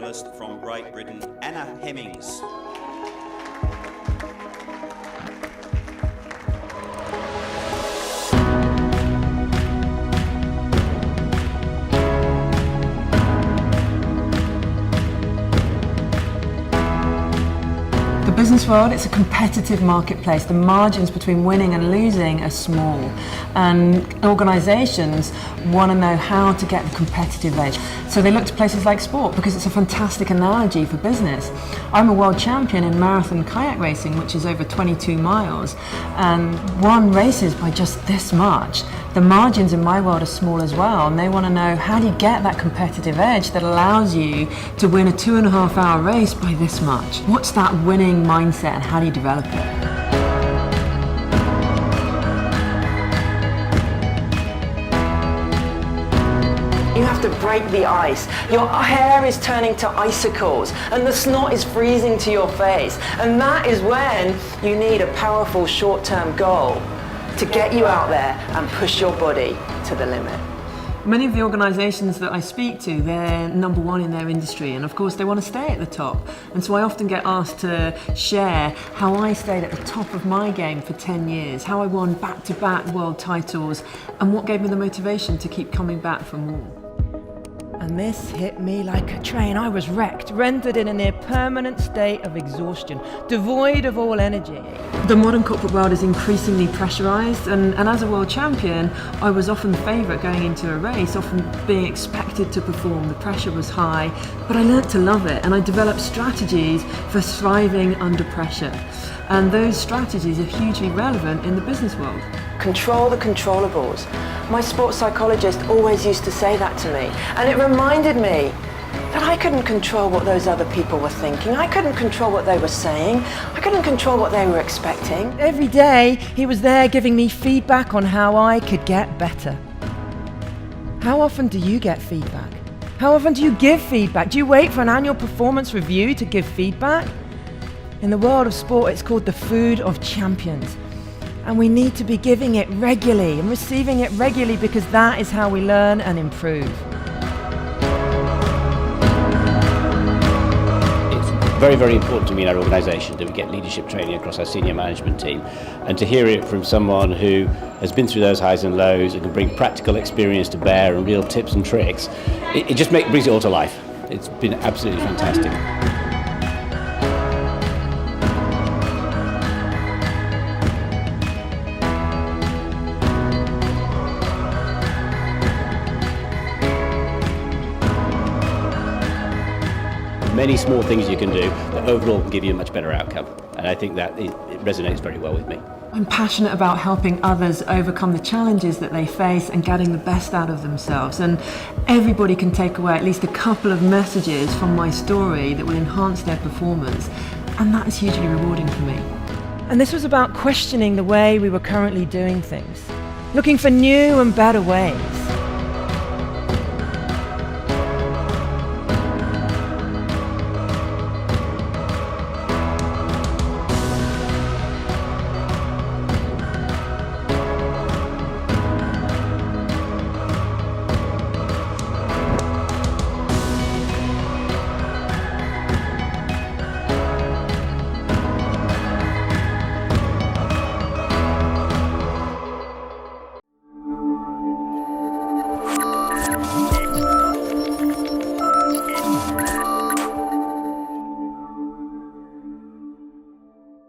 medalist from Great Britain, Anna Hemmings. The business world, it's a competitive marketplace. The margins between winning and losing are small, and organisations want to know how to get the competitive edge. So they look to places like sport because it's a fantastic analogy for business. I'm a world champion in marathon kayak racing, which is over 22 miles, and won races by just this much. The margins in my world are small as well, and they want to know, how do you get that competitive edge that allows you to win a 2.5-hour race by this much? What's that winning mindset, and how do you develop it? You have to break the ice. Your hair is turning to icicles and the snot is freezing to your face. And that is when you need a powerful short-term goal to get you out there and push your body to the limit. Many of the organisations that I speak to, they're number one in their industry, and of course they want to stay at the top. And so I often get asked to share how I stayed at the top of my game for 10 years, how I won back-to-back world titles, and what gave me the motivation to keep coming back for more. And this hit me like a train. I was wrecked, rendered in a near permanent state of exhaustion, devoid of all energy. The modern corporate world is increasingly pressurised, and as a world champion, I was often the favourite going into a race, often being expected to perform. The pressure was high, but I learnt to love it, and I developed strategies for thriving under pressure. And those strategies are hugely relevant in the business world. Control the controllables. My sports psychologist always used to say that to me, and it reminded me that I couldn't control what those other people were thinking. I couldn't control what they were saying. I couldn't control what they were expecting. Every day, he was there giving me feedback on how I could get better. How often do you get feedback? How often do you give feedback? Do you wait for an annual performance review to give feedback? In the world of sport, it's called the food of champions. And we need to be giving it regularly and receiving it regularly, because that is how we learn and improve. It's very, very important to me in our organisation that we get leadership training across our senior management team, and to hear it from someone who has been through those highs and lows and can bring practical experience to bear and real tips and tricks, it just brings it all to life. It's been absolutely fantastic. Many small things you can do that overall can give you a much better outcome, and I think that it resonates very well with me. I'm passionate about helping others overcome the challenges that they face and getting the best out of themselves, and everybody can take away at least a couple of messages from my story that will enhance their performance, and that is hugely rewarding for me. And this was about questioning the way we were currently doing things, looking for new and better ways.